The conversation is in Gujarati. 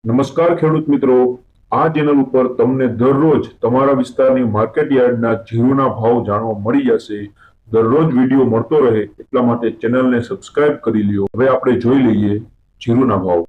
નમસ્કાર ખેડૂત મિત્રો, આ ચેનલ ઉપર તમને દરરોજ તમારા વિસ્તારની માર્કેટ યાર્ડના જીરુના ભાવ જાણવા મળી જશે। દરરોજ વિડીયો મળતો રહે એટલા માટે ચેનલને સબસ્ક્રાઇબ કરી લ્યો। હવે આપણે જોઈ લઈએ જીરુના ભાવ।